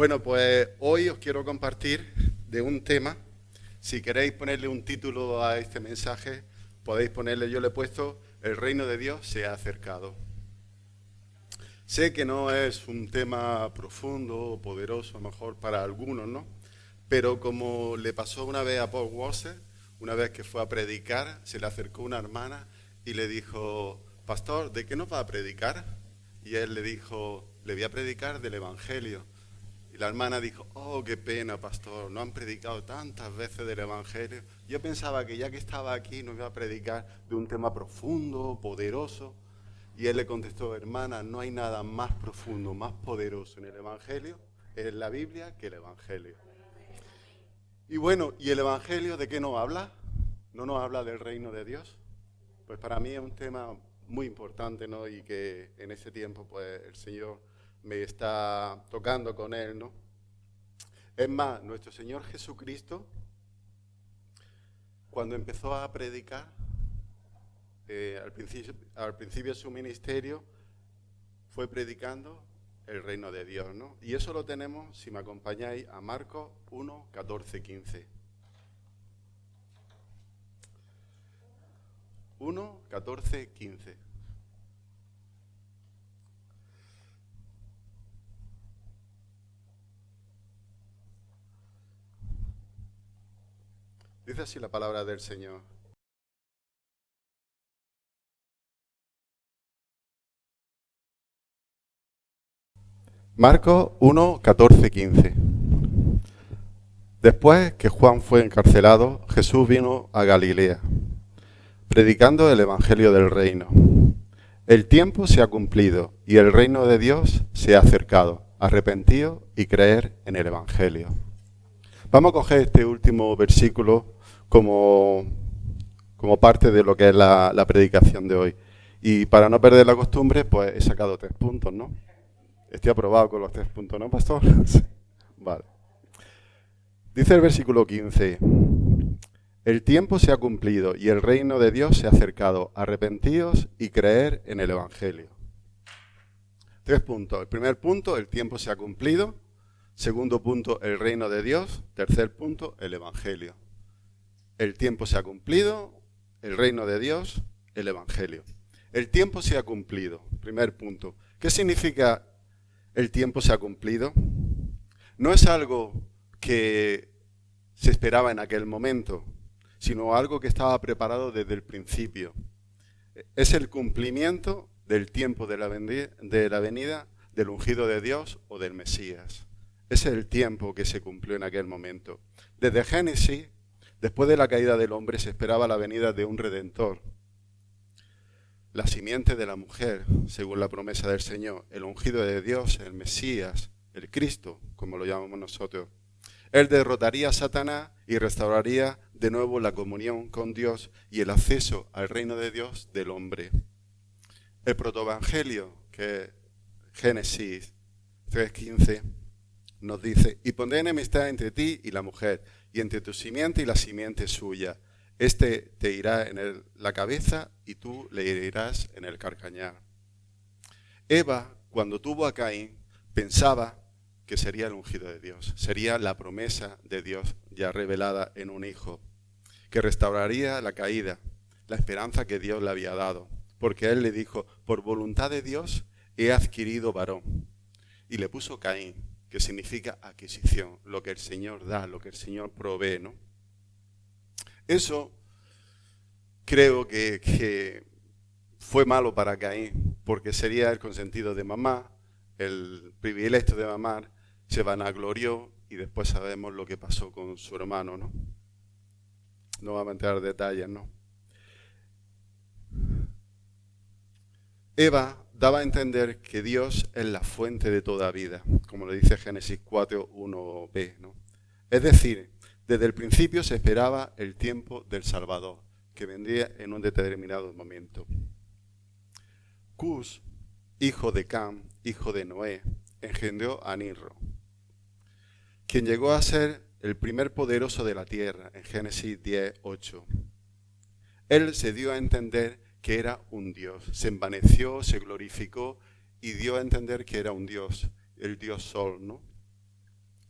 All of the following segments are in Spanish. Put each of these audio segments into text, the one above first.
Bueno, pues hoy os quiero compartir de un tema. Si queréis ponerle un título a este mensaje, podéis ponerle, yo le he puesto, El reino de Dios se ha acercado. Sé que no es un tema profundo o poderoso, a lo mejor para algunos, ¿no? Pero como le pasó una vez a Paul Washer, una vez que fue a predicar, se le acercó una hermana y le dijo, pastor, ¿de qué nos va a predicar? Y él le dijo, le voy a predicar del Evangelio. Y la hermana dijo, oh, qué pena, pastor, no han predicado tantas veces del Evangelio. Yo pensaba que ya que estaba aquí nos iba a predicar de un tema profundo, poderoso. Y él le contestó, hermana, no hay nada más profundo, más poderoso en el Evangelio, en la Biblia, que el Evangelio. Y bueno, ¿y el Evangelio de qué nos habla? ¿No nos habla del reino de Dios? Pues para mí es un tema muy importante, ¿no? Y que en ese tiempo, pues, el Señor me está tocando con él, ¿no? Es más, nuestro Señor Jesucristo, cuando empezó a predicar, al principio de su ministerio, fue predicando el reino de Dios, ¿no? Y eso lo tenemos, si me acompañáis, a Marcos 1, 14, 15. 1, 14, 15. Dice así la palabra del Señor. Marcos 1, 14, 15. Después que Juan fue encarcelado, Jesús vino a Galilea, predicando el Evangelio del reino. El tiempo se ha cumplido y el reino de Dios se ha acercado. Arrepentíos y creer en el Evangelio. Vamos a coger este último versículo como, como parte de lo que es la predicación de hoy. Y para no perder la costumbre, pues he sacado 3 puntos, ¿no? Estoy aprobado con los 3 puntos, ¿no, pastor? Vale. Dice el versículo 15, el tiempo se ha cumplido y el reino de Dios se ha acercado. Arrepentíos y creer en el Evangelio. 3 puntos. El primer punto, el tiempo se ha cumplido. Segundo punto, el reino de Dios. Tercer punto, el Evangelio. El tiempo se ha cumplido, el reino de Dios, el Evangelio. El tiempo se ha cumplido. Primer punto. ¿Qué significa el tiempo se ha cumplido? No es algo que se esperaba en aquel momento, sino algo que estaba preparado desde el principio. Es el cumplimiento del tiempo de la venida del ungido de Dios o del Mesías. Ese es el tiempo que se cumplió en aquel momento. Desde Génesis, después de la caída del hombre, se esperaba la venida de un Redentor. La simiente de la mujer, según la promesa del Señor, el ungido de Dios, el Mesías, el Cristo, como lo llamamos nosotros. Él derrotaría a Satanás y restauraría de nuevo la comunión con Dios y el acceso al reino de Dios del hombre. El protoevangelio, que es Génesis 3:15, nos dice, y pondré enemistad entre ti y la mujer, y entre tu simiente y la simiente suya. Este te irá en la cabeza y tú le herirás en el calcañar. Eva, cuando tuvo a Caín, pensaba que sería el ungido de Dios, sería la promesa de Dios ya revelada en un hijo, que restauraría la caída, la esperanza que Dios le había dado, porque él le dijo, por voluntad de Dios he adquirido varón, y le puso Caín, que significa adquisición, lo que el Señor da, lo que el Señor provee, ¿no? Eso creo que fue malo para Caín, porque sería el consentido de mamá, el privilegio de mamar, se vanaglorió y después sabemos lo que pasó con su hermano, ¿no? No vamos a entrar en detalles, ¿no? Eva daba a entender que Dios es la fuente de toda vida, como le dice Génesis 4, 1b, ¿no? Es decir, desde el principio se esperaba el tiempo del Salvador, que vendría en un determinado momento. Cus, hijo de Cam, hijo de Noé, engendró a Nimrod, quien llegó a ser el primer poderoso de la tierra, en Génesis 10, 8. Él se dio a entender que era un Dios, se envaneció, se glorificó y dio a entender que era un Dios, el Dios Sol, ¿no?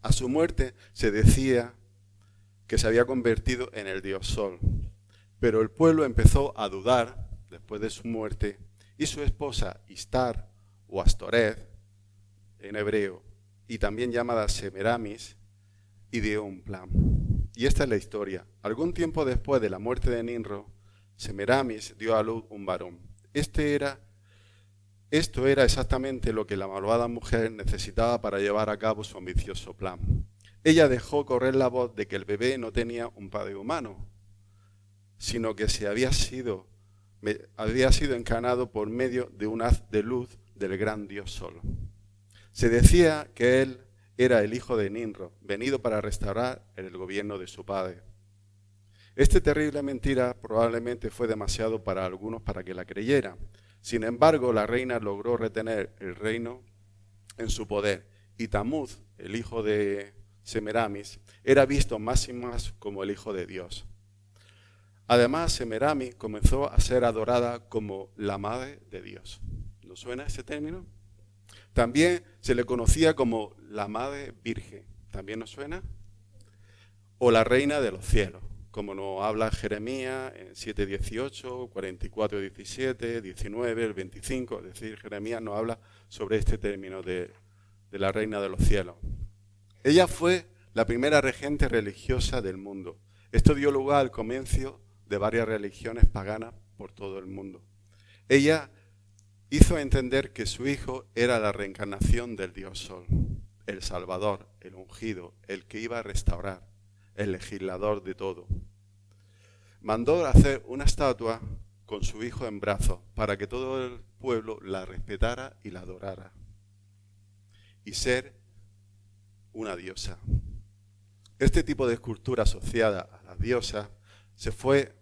A su muerte se decía que se había convertido en el dios Sol, pero el pueblo empezó a dudar después de su muerte y su esposa Istar o Astoreth en hebreo y también llamada Semiramis ideó un plan. Y esta es la historia. Algún tiempo después de la muerte de Nimrod, Semiramis dio a luz un varón. Esto era exactamente lo que la malvada mujer necesitaba para llevar a cabo su ambicioso plan. Ella dejó correr la voz de que el bebé no tenía un padre humano, sino que había sido encarnado por medio de un haz de luz del gran dios Sol. Se decía que él era el hijo de Nimrod, venido para restaurar el gobierno de su padre. Esta terrible mentira probablemente fue demasiado para algunos para que la creyeran. Sin embargo, la reina logró retener el reino en su poder y Tamuz, el hijo de Semiramis, era visto más y más como el hijo de Dios. Además, Semiramis comenzó a ser adorada como la madre de Dios. ¿No suena ese término? También se le conocía como la madre virgen. ¿También nos suena? O la reina de los cielos, como nos habla Jeremías en 7:18, 44:17, 19, el 25. Es decir, Jeremías nos habla sobre este término de la reina de los cielos. Ella fue la primera regente religiosa del mundo. Esto dio lugar al comienzo de varias religiones paganas por todo el mundo. Ella hizo entender que su hijo era la reencarnación del dios Sol, el Salvador, el ungido, el que iba a restaurar, el legislador de todo. Mandó hacer una estatua con su hijo en brazos para que todo el pueblo la respetara y la adorara. Y ser una diosa. Este tipo de escultura asociada a las diosas se fue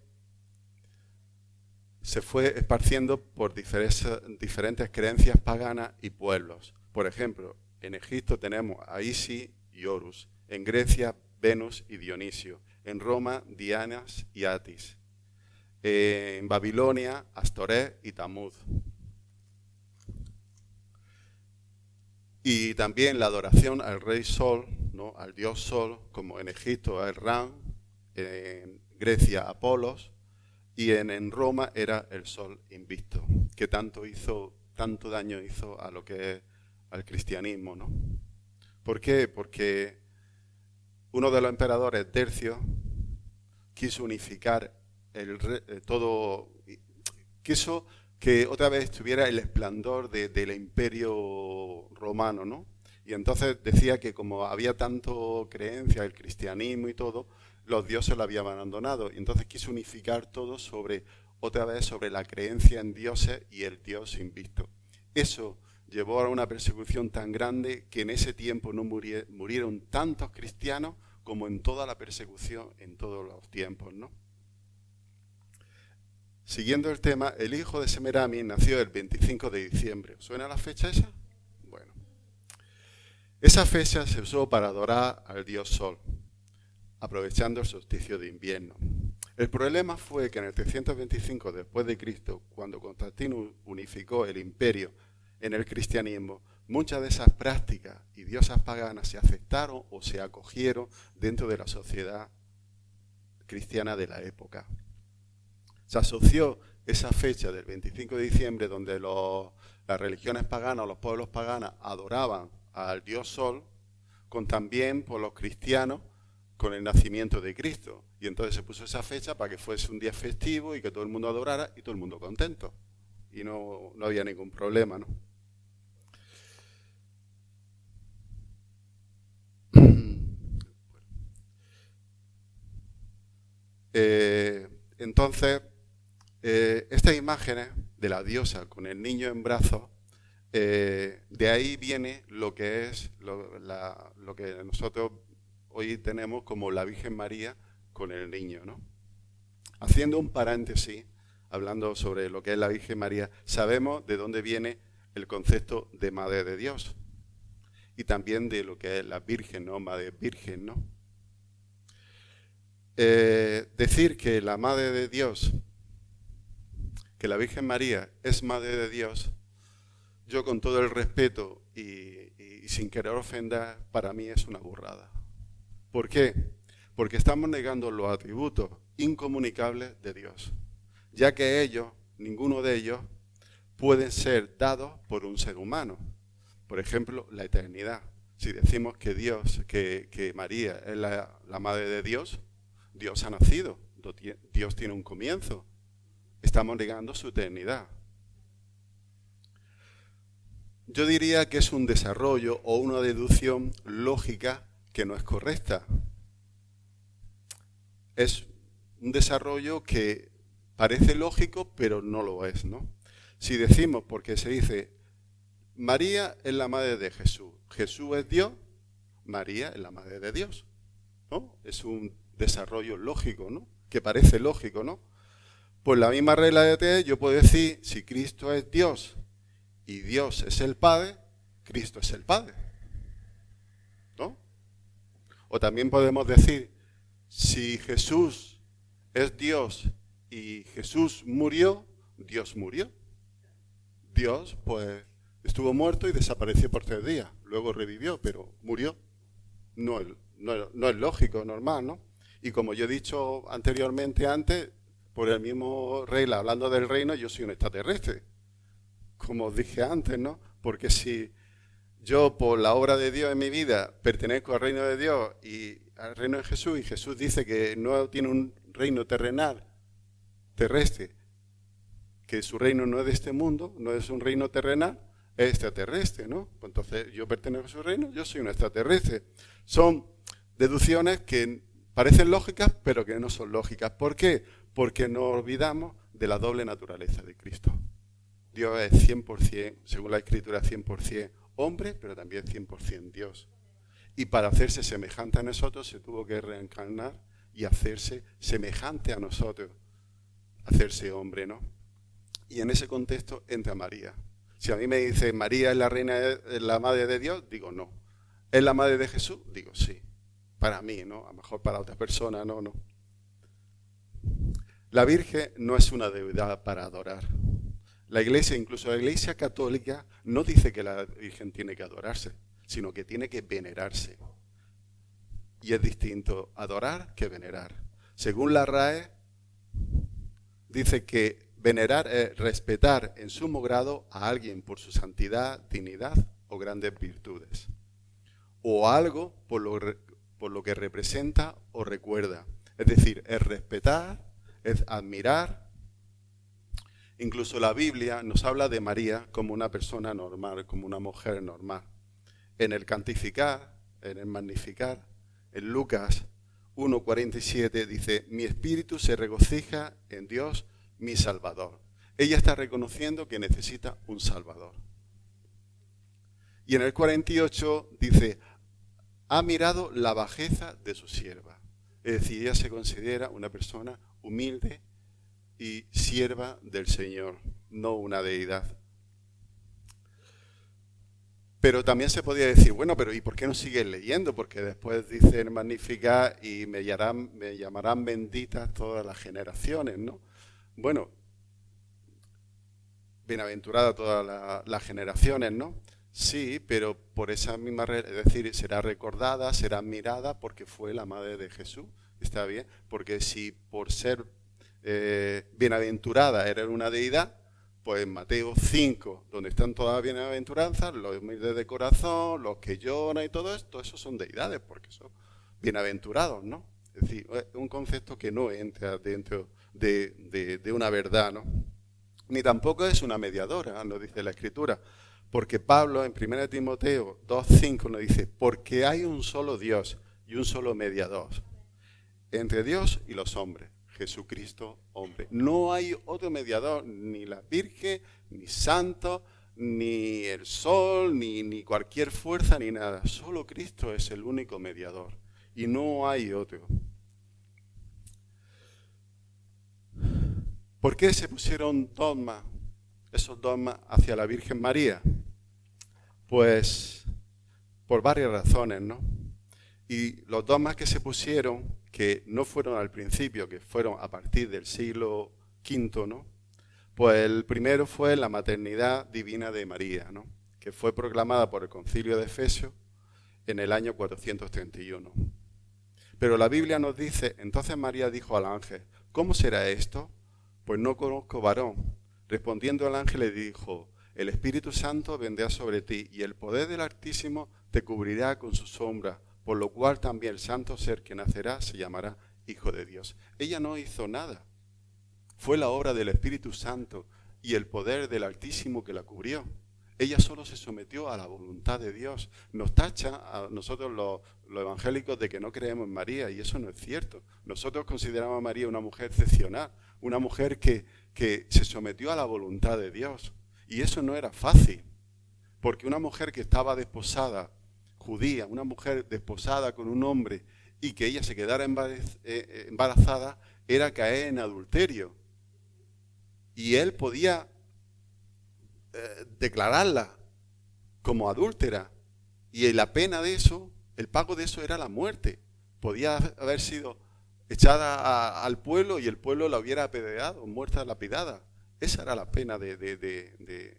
esparciendo por diferentes creencias paganas y pueblos. Por ejemplo, en Egipto tenemos a Isis y Horus, en Grecia Venus y Dionisio, en Roma Dianas y Atis, en Babilonia Astoreth y Tamuz. Y también la adoración al rey Sol, ¿no? Al dios Sol, como en Egipto a Ra, en Grecia Apolos, y en Roma era el sol invicto, que tanto daño hizo a lo que es al cristianismo, ¿no? ¿Por qué? Porque uno de los emperadores, Tercio, quiso unificar quiso que otra vez tuviera el esplendor del imperio romano, ¿no? Y entonces decía que como había tanto creencia, el cristianismo y todo, los dioses lo habían abandonado. Y entonces quiso unificar todo otra vez sobre la creencia en dioses y el dios invicto. Eso llevó a una persecución tan grande que en ese tiempo no murieron tantos cristianos como en toda la persecución en todos los tiempos, ¿no? Siguiendo el tema, el hijo de Semiramis nació el 25 de diciembre. ¿Suena la fecha esa? Bueno. Esa fecha se usó para adorar al dios Sol, aprovechando el solsticio de invierno. El problema fue que en el 325 después de Cristo, cuando Constantino unificó el imperio en el cristianismo, muchas de esas prácticas y diosas paganas se aceptaron o se acogieron dentro de la sociedad cristiana de la época. Se asoció esa fecha del 25 de diciembre donde las religiones paganas o los pueblos paganos adoraban al dios Sol, con también por los cristianos con el nacimiento de Cristo. Y entonces se puso esa fecha para que fuese un día festivo y que todo el mundo adorara y todo el mundo contento. Y no había ningún problema, ¿no? Entonces, estas imágenes de la diosa con el niño en brazos, de ahí viene lo que es lo que nosotros hoy tenemos como la Virgen María con el niño, ¿no? Haciendo un paréntesis, hablando sobre lo que es la Virgen María, sabemos de dónde viene el concepto de Madre de Dios y también de lo que es la Virgen, ¿no? Madre Virgen, ¿no? Decir que la Madre de Dios, que la Virgen María es Madre de Dios, yo con todo el respeto y sin querer ofender, para mí es una burrada. ¿Por qué? Porque estamos negando los atributos incomunicables de Dios, ya que ellos, ninguno de ellos, pueden ser dados por un ser humano. Por ejemplo, la eternidad. Si decimos que Dios, que María es la madre de Dios, Dios ha nacido, Dios tiene un comienzo. Estamos negando su eternidad. Yo diría que es un desarrollo o una deducción lógica que no es correcta. Es un desarrollo que parece lógico, pero no lo es, ¿no? Si decimos, porque se dice, María es la madre de Jesús, Jesús es Dios, María es la madre de Dios, ¿no? Es un desarrollo lógico, ¿no? Que parece lógico, ¿no? Pues la misma regla de tres, yo puedo decir, si Cristo es Dios y Dios es el Padre, Cristo es el Padre, ¿no? O también podemos decir, si Jesús es Dios y Jesús murió, Dios murió. Dios, pues, estuvo muerto y desapareció por 3 días. Luego revivió, pero murió. No es lógico, normal, ¿no? Y como yo he dicho anteriormente, por el mismo regla, hablando del reino, yo soy un extraterrestre. Como os dije antes, ¿no? Porque si yo, por la obra de Dios en mi vida, pertenezco al reino de Dios y al reino de Jesús, y Jesús dice que no tiene un reino terrenal, terrestre, que su reino no es de este mundo, no es un reino terrenal, es extraterrestre, ¿no? Pues entonces yo pertenezco a su reino, yo soy un extraterrestre. Son deducciones que parecen lógicas, pero que no son lógicas. ¿Por qué? Porque nos olvidamos de la doble naturaleza de Cristo. Dios es 100%, según la Escritura, 100% hombre, pero también 100% Dios. Y para hacerse semejante a nosotros se tuvo que reencarnar y hacerse semejante a nosotros, hacerse hombre, ¿no? Y en ese contexto entra María. Si a mí me dice, María es la reina, es la madre de Dios, digo no. ¿Es la madre de Jesús? Digo sí. Para mí, ¿no? A lo mejor para otra persona, no. La Virgen no es una deidad para adorar. La Iglesia, incluso la Iglesia católica, no dice que la Virgen tiene que adorarse, sino que tiene que venerarse. Y es distinto adorar que venerar. Según la RAE, dice que venerar es respetar en sumo grado a alguien por su santidad, dignidad o grandes virtudes. O a algo por lo que representa o recuerda. Es decir, es respetar, es admirar. Incluso la Biblia nos habla de María como una persona normal, como una mujer normal. En el Cantificar, en el Magnificar, en Lucas 1:47 dice, mi espíritu se regocija en Dios, mi Salvador. Ella está reconociendo que necesita un Salvador. Y en el 48 dice, ha mirado la bajeza de su sierva. Es decir, ella se considera una persona humilde y sierva del Señor, no una deidad. Pero también se podría decir, bueno, pero ¿y por qué no sigues leyendo? Porque después dice el Magnificat y me llamarán benditas todas las generaciones, ¿no? Bueno, bienaventurada todas las generaciones, ¿no? Sí, pero por esa misma, es decir, será recordada, será admirada porque fue la madre de Jesús, ¿está bien? Porque si por ser bienaventurada era una deidad, pues en Mateo 5, donde están todas las bienaventuranzas, los humildes de corazón, los que lloran y todo esto, esos son deidades, porque son bienaventurados, ¿no? Es decir, es un concepto que no entra dentro de una verdad, ¿no? Ni tampoco es una mediadora, nos dice la Escritura, porque Pablo en 1 Timoteo 2:5 nos dice, porque hay un solo Dios y un solo mediador entre Dios y los hombres, Jesucristo hombre. No hay otro mediador, ni la Virgen, ni santo, ni el sol, ni cualquier fuerza, ni nada. Solo Cristo es el único mediador y no hay otro. ¿Por qué se pusieron dogmas, esos dogmas hacia la Virgen María? Pues por varias razones, ¿no? Y los dogmas que se pusieron, que no fueron al principio, que fueron a partir del siglo V, ¿no? Pues el primero fue la maternidad divina de María, ¿no? que fue proclamada por el Concilio de Efesios en el año 431. Pero la Biblia nos dice, entonces María dijo al ángel, ¿cómo será esto? Pues no conozco varón. Respondiendo el ángel le dijo, el Espíritu Santo vendrá sobre ti y el poder del Altísimo te cubrirá con su sombra, por lo cual también el santo ser que nacerá se llamará Hijo de Dios. Ella no hizo nada. Fue la obra del Espíritu Santo y el poder del Altísimo que la cubrió. Ella solo se sometió a la voluntad de Dios. Nos tacha a nosotros los evangélicos de que no creemos en María, y eso no es cierto. Nosotros consideramos a María una mujer excepcional, una mujer que se sometió a la voluntad de Dios. Y eso no era fácil, porque una mujer que estaba desposada, judía, una mujer desposada con un hombre, y que ella se quedara embarazada, era caer en adulterio. Y él podía declararla como adúltera, y la pena de eso, el pago de eso era la muerte. Podía haber sido echada al pueblo y el pueblo la hubiera apedreado, muerta lapidada. Esa era la pena de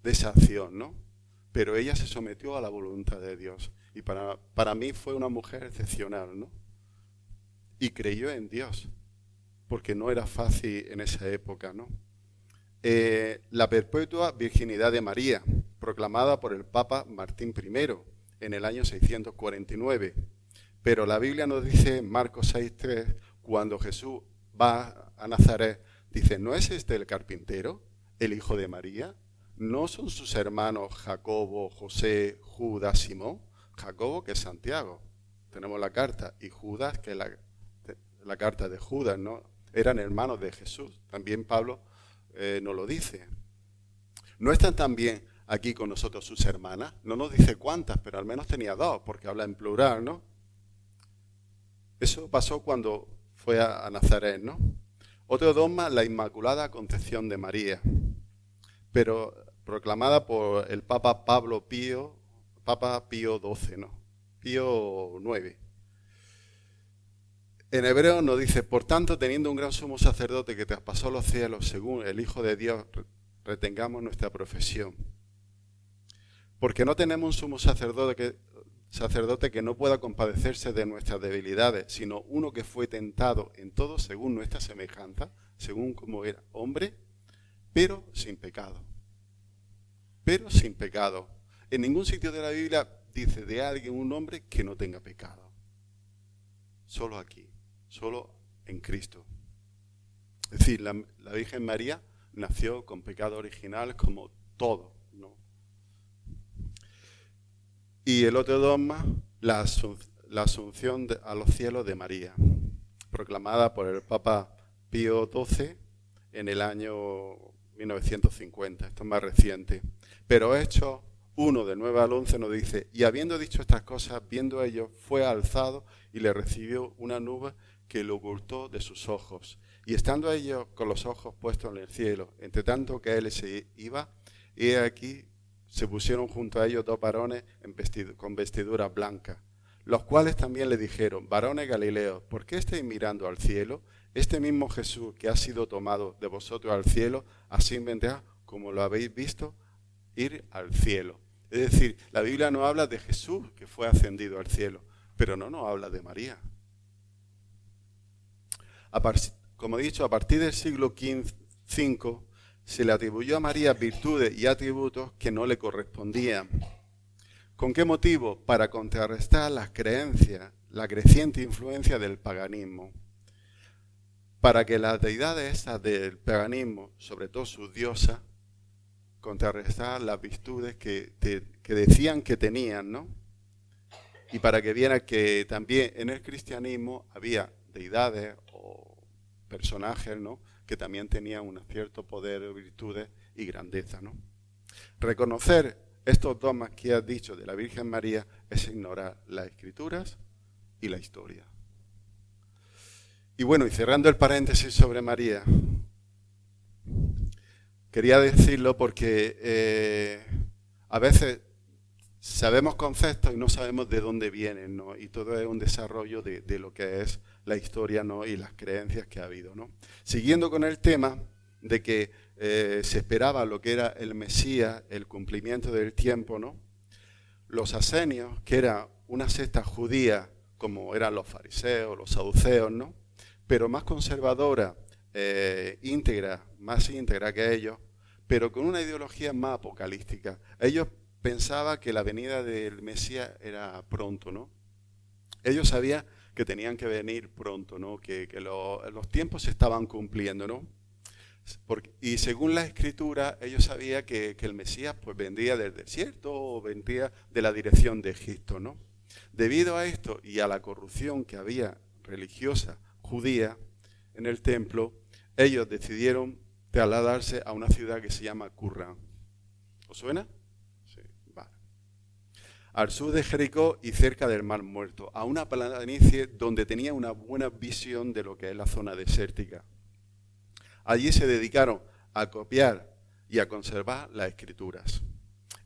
esa acción, ¿no? Pero ella se sometió a la voluntad de Dios, y para mí fue una mujer excepcional, ¿no? Y creyó en Dios, porque no era fácil en esa época, ¿no? La perpetua virginidad de María, proclamada por el Papa Martín I en el año 649. Pero la Biblia nos dice en Marcos 6:3, cuando Jesús va a Nazaret, dice, ¿no es este el carpintero, el hijo de María? ¿No son sus hermanos Jacobo, José, Judas, Simón? Jacobo, que es Santiago, tenemos la carta, y Judas, que es la carta de Judas, ¿no? Eran hermanos de Jesús. También Pablo nos lo dice. ¿No están también aquí con nosotros sus hermanas? No nos dice cuántas, pero al menos tenía dos, porque habla en plural, ¿no? Eso pasó cuando fue a Nazaret, ¿no? Otro dogma, la Inmaculada Concepción de María, pero proclamada por el Papa Pío XII, ¿no? Pío IX. En hebreo nos dice, por tanto, teniendo un gran sumo sacerdote que traspasó los cielos, según el Hijo de Dios, retengamos nuestra profesión. Porque no tenemos un sumo sacerdote que no pueda compadecerse de nuestras debilidades, sino uno que fue tentado en todo según nuestra semejanza, según como era hombre, pero sin pecado. Pero sin pecado. En ningún sitio de la Biblia dice de alguien, un hombre, que no tenga pecado. Solo aquí, solo en Cristo. Es decir, la Virgen María nació con pecado original como todo, ¿no? Y el otro dogma, la asunción a los cielos de María, proclamada por el Papa Pío XII en el año 1950, esto es más reciente. Pero Hechos 1, del 9 al 11 nos dice, y habiendo dicho estas cosas, viendo ellos, fue alzado y le recibió una nube que lo ocultó de sus ojos. Y estando ellos con los ojos puestos en el cielo, entre tanto que él se iba, y aquí se pusieron junto a ellos dos varones con vestiduras blancas, los cuales también le dijeron, varones Galileos, ¿por qué estáis mirando al cielo? Este mismo Jesús que ha sido tomado de vosotros al cielo, así vendrá, como lo habéis visto, ir al cielo. Es decir, la Biblia no habla de Jesús que fue ascendido al cielo, pero no nos habla de María. Como he dicho, a partir del siglo V se le atribuyó a María virtudes y atributos que no le correspondían. ¿Con qué motivo? Para contrarrestar las creencias, la creciente influencia del paganismo. Para que las deidades esas del paganismo, sobre todo sus diosas, contrarrestar las virtudes que decían que tenían, ¿no? Y para que vieran que también en el cristianismo había deidades o personajes, ¿no?, que también tenían un cierto poder, virtudes y grandeza, ¿no? Reconocer estos dogmas que has dicho de la Virgen María es ignorar las Escrituras y la historia. Y bueno, y cerrando el paréntesis sobre María, quería decirlo porque a veces sabemos conceptos y no sabemos de dónde vienen, ¿no? Y todo es un desarrollo de lo que es la historia, ¿no?, y las creencias que ha habido, ¿no? Siguiendo con el tema, de que se esperaba lo que era el Mesías, el cumplimiento del tiempo, ¿no? Los asenios, que era una secta judía, como eran los fariseos, los saduceos, ¿no? Pero más conservadora, íntegra, más íntegra que ellos, pero con una ideología más apocalíptica. Ellos pensaban que la venida del Mesías era pronto, ¿no? Ellos sabían que tenían que venir pronto, ¿no? Que los tiempos se estaban cumpliendo, ¿no? Y según la Escritura, ellos sabían que el Mesías pues vendría del desierto o vendría de la dirección de Egipto, ¿no? Debido a esto y a la corrupción que había religiosa judía en el templo, ellos decidieron trasladarse a una ciudad que se llama Qumrán. ¿Os suena? Sí, vale. Al sur de Jericó y cerca del Mar Muerto, a una planicie donde tenía una buena visión de lo que es la zona desértica. Allí se dedicaron a copiar y a conservar las Escrituras.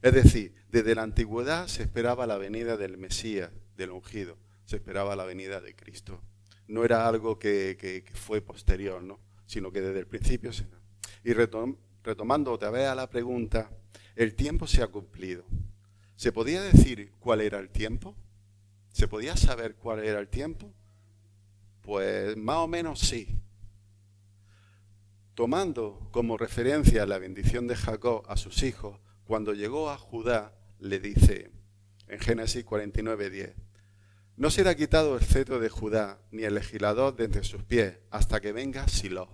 Es decir, desde la antigüedad se esperaba la venida del Mesías, del ungido, se esperaba la venida de Cristo. No era algo que fue posterior, ¿no? Sino que desde el principio se... Y retomando otra vez a la pregunta, el tiempo se ha cumplido. ¿Se podía decir cuál era el tiempo? ¿Se podía saber cuál era el tiempo? Pues más o menos sí. Tomando como referencia la bendición de Jacob a sus hijos, cuando llegó a Judá, le dice en Génesis 49:10, no será quitado el cetro de Judá, ni el legislador de entre sus pies, hasta que venga Silo,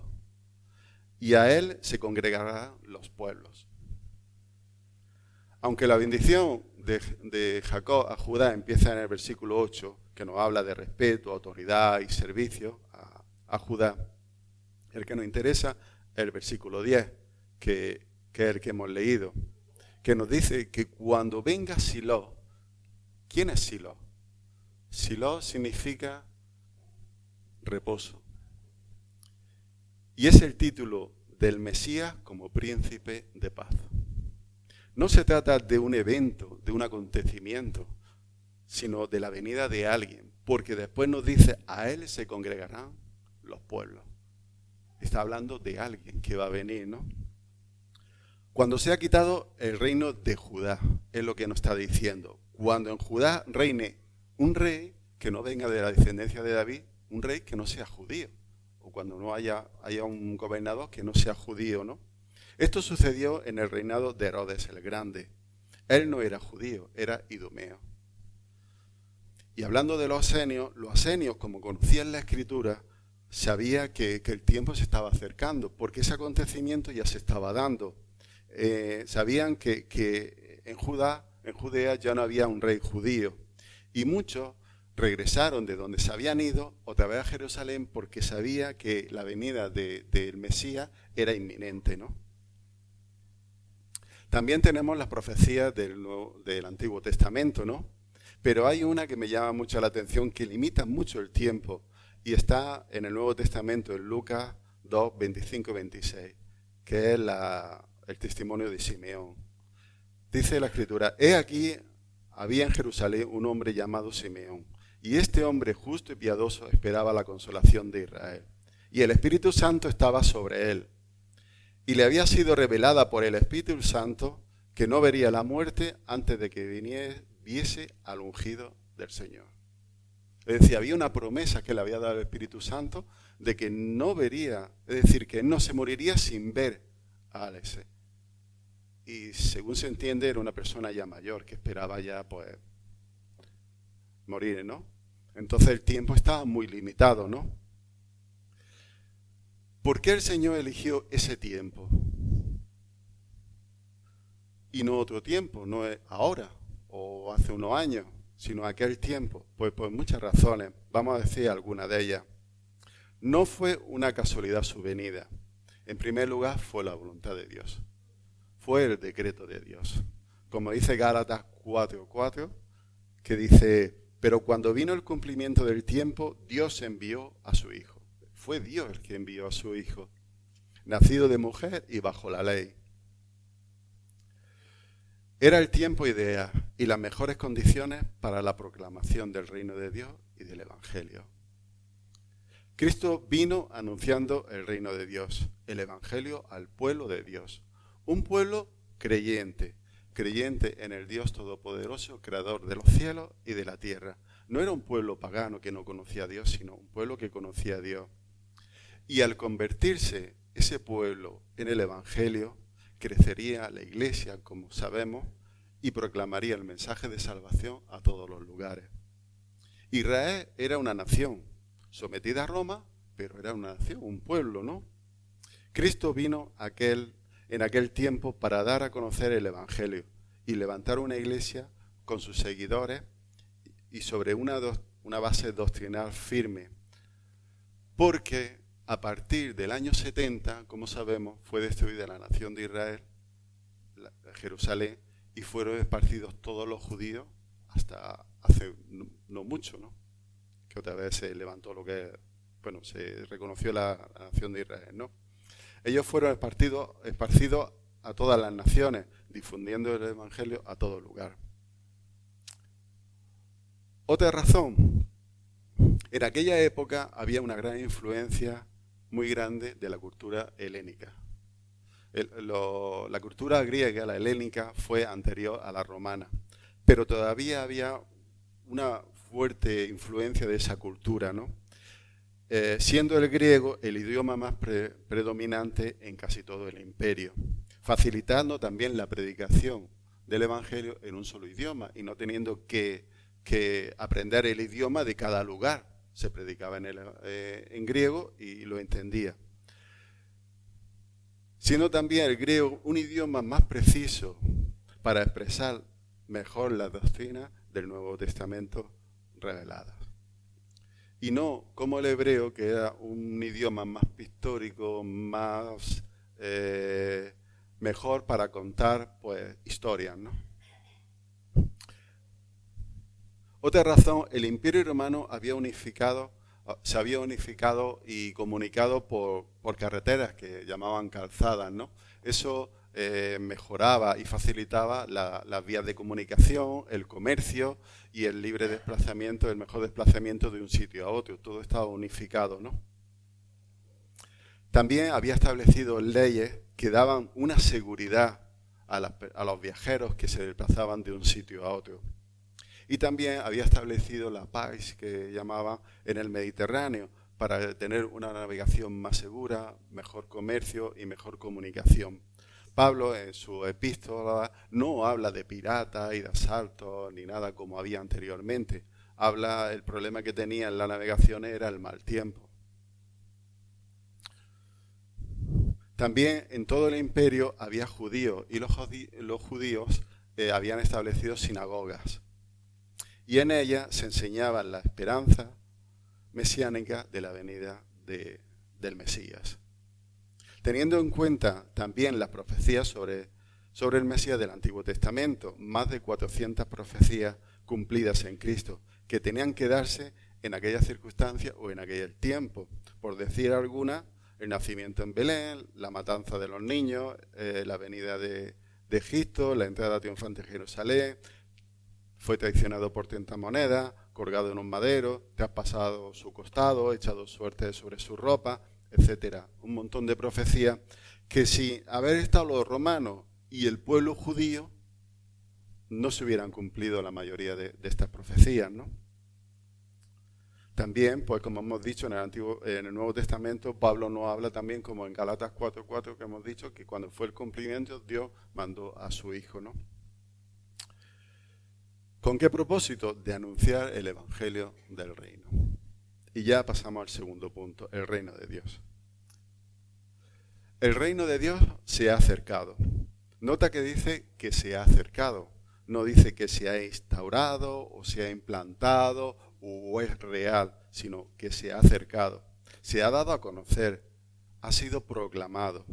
y a él se congregarán los pueblos. Aunque la bendición de Jacob a Judá empieza en el versículo 8, que nos habla de respeto, autoridad y servicio a Judá, el que nos interesa es el versículo 10, que es el que hemos leído, que nos dice que cuando venga Silo, ¿quién es Silo? Silo significa reposo. Y es el título del Mesías como príncipe de paz. No se trata de un evento, de un acontecimiento, sino de la venida de alguien, porque después nos dice, a él se congregarán los pueblos. Está hablando de alguien que va a venir, ¿no? Cuando se ha quitado el reino de Judá, es lo que nos está diciendo. Cuando en Judá reine un rey que no venga de la descendencia de David, un rey que no sea judío, o cuando no haya un gobernador que no sea judío, ¿no? Esto sucedió en el reinado de Herodes el Grande. Él no era judío, era idumeo. Y hablando de los asenios, como conocían la Escritura, sabía que el tiempo se estaba acercando, porque ese acontecimiento ya se estaba dando. Sabían que en Judea ya no había un rey judío. Y muchos regresaron de donde se habían ido otra vez a Jerusalén porque sabía que la venida del Mesías era inminente, ¿no? También tenemos las profecías del Antiguo Testamento, ¿no? Pero hay una que me llama mucho la atención, que limita mucho el tiempo, y está en el Nuevo Testamento, en Lucas 2, 25 y 26, que es el testimonio de Simeón. Dice la Escritura, he aquí, había en Jerusalén un hombre llamado Simeón, y este hombre justo y piadoso esperaba la consolación de Israel, y el Espíritu Santo estaba sobre él. Y le había sido revelada por el Espíritu Santo que no vería la muerte antes de que viese al ungido del Señor. Es decir, había una promesa que le había dado el Espíritu Santo de que no vería, es decir, que no se moriría sin ver a ese. Y según se entiende, era una persona ya mayor que esperaba ya, pues, morir, ¿no? Entonces el tiempo estaba muy limitado, ¿no? ¿Por qué el Señor eligió ese tiempo? Y no otro tiempo, no es ahora o hace unos años, sino aquel tiempo. Pues por muchas razones, vamos a decir algunas de ellas. No fue una casualidad su venida. En primer lugar, fue la voluntad de Dios. Fue el decreto de Dios. Como dice Gálatas 4:4, que dice, pero cuando vino el cumplimiento del tiempo, Dios envió a su Hijo. Fue Dios el que envió a su Hijo, nacido de mujer y bajo la ley. Era el tiempo ideal y las mejores condiciones para la proclamación del reino de Dios y del Evangelio. Cristo vino anunciando el reino de Dios el Evangelio al pueblo de Dios. Un pueblo creyente en el Dios Todopoderoso, creador de los cielos y de la tierra. No era un pueblo pagano que no conocía a Dios, sino un pueblo que conocía a Dios. Y al convertirse ese pueblo en el Evangelio, crecería la iglesia, como sabemos, y proclamaría el mensaje de salvación a todos los lugares. Israel era una nación sometida a Roma, pero era una nación, un pueblo, ¿no? Cristo vino en aquel tiempo para dar a conocer el Evangelio y levantar una iglesia con sus seguidores y sobre una base doctrinal firme. Porque a partir del año 70, como sabemos, fue destruida la nación de Israel, Jerusalén, y fueron esparcidos todos los judíos hasta hace no mucho, ¿no? Que otra vez se levantó se reconoció la nación de Israel, ¿no? Ellos fueron esparcidos a todas las naciones, difundiendo el Evangelio a todo lugar. Otra razón, en aquella época había una gran influencia muy grande de la cultura helénica. La cultura griega, la helénica, fue anterior a la romana, pero todavía había una fuerte influencia de esa cultura, ¿no? Siendo el griego el idioma más predominante en casi todo el imperio, facilitando también la predicación del Evangelio en un solo idioma y no teniendo que aprender el idioma de cada lugar. Se predicaba en griego y lo entendía. Siendo también el griego un idioma más preciso para expresar mejor la doctrina del Nuevo Testamento revelada. Y no como el hebreo, que era un idioma más pictórico, más mejor para contar historias, ¿no? Otra razón, el Imperio Romano se había unificado y comunicado por carreteras que llamaban calzadas, ¿no? Eso mejoraba y facilitaba las vías de comunicación, el comercio y el libre desplazamiento, el mejor desplazamiento de un sitio a otro. Todo estaba unificado, ¿no? También había establecido leyes que daban una seguridad a los viajeros que se desplazaban de un sitio a otro. Y también había establecido la paz que llamaban en el Mediterráneo para tener una navegación más segura, mejor comercio y mejor comunicación. Pablo en su epístola no habla de piratas y de asaltos ni nada como había anteriormente. El problema que tenía en la navegación era el mal tiempo. También en todo el imperio había judíos y los judíos habían establecido sinagogas. Y en ellas se enseñaba la esperanza mesiánica de la venida del Mesías. Teniendo en cuenta también las profecías sobre el Mesías del Antiguo Testamento, más de 400 profecías cumplidas en Cristo, que tenían que darse en aquella circunstancia o en aquel tiempo. Por decir alguna, el nacimiento en Belén, la matanza de los niños, la venida de Egipto, la entrada triunfante en Jerusalén, fue traicionado por 30 monedas, colgado en un madero, traspasado su costado, echado suerte sobre su ropa, etcétera. Un montón de profecías que si haber estado los romanos y el pueblo judío, no se hubieran cumplido la mayoría de estas profecías, ¿no? También, pues como hemos dicho en el Nuevo Testamento, Pablo nos habla también, como en Galatas 4:4 que hemos dicho, que cuando fue el cumplimiento, Dios mandó a su Hijo, ¿no? ¿Con qué propósito? De anunciar el Evangelio del Reino. Y ya pasamos al segundo punto, el reino de Dios. El reino de Dios se ha acercado. Nota que dice que se ha acercado. No dice que se ha instaurado o se ha implantado o es real, sino que se ha acercado. Se ha dado a conocer, ha sido proclamado.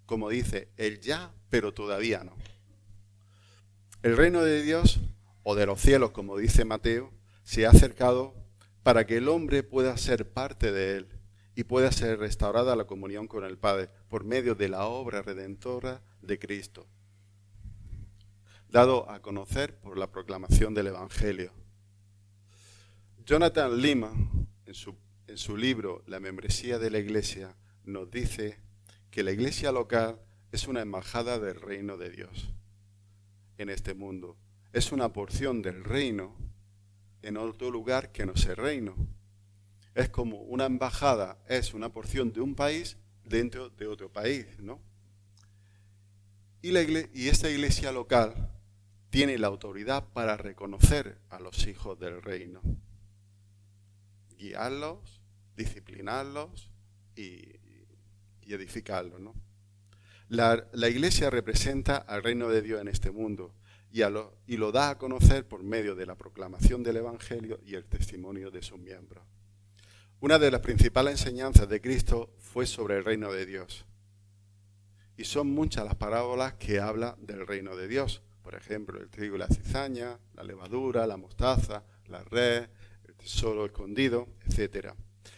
Como dice, el ya, pero todavía no. El reino de Dios, o de los cielos, como dice Mateo, se ha acercado para que el hombre pueda ser parte de él y pueda ser restaurada la comunión con el Padre por medio de la obra redentora de Cristo, dado a conocer por la proclamación del Evangelio. Jonathan Leeman, en su libro La membresía de la Iglesia, nos dice que la iglesia local es una embajada del reino de Dios en este mundo. Es una porción del reino en otro lugar que no es el reino. Es como una embajada, es una porción de un país dentro de otro país, ¿no? Y esta iglesia local tiene la autoridad para reconocer a los hijos del reino, guiarlos, disciplinarlos y edificarlos, ¿no? La iglesia representa al reino de Dios en este mundo y lo da a conocer por medio de la proclamación del Evangelio y el testimonio de sus miembros. Una de las principales enseñanzas de Cristo fue sobre el reino de Dios. Y son muchas las parábolas que hablan del reino de Dios. Por ejemplo, el trigo y la cizaña, la levadura, la mostaza, la red, el tesoro escondido, etc.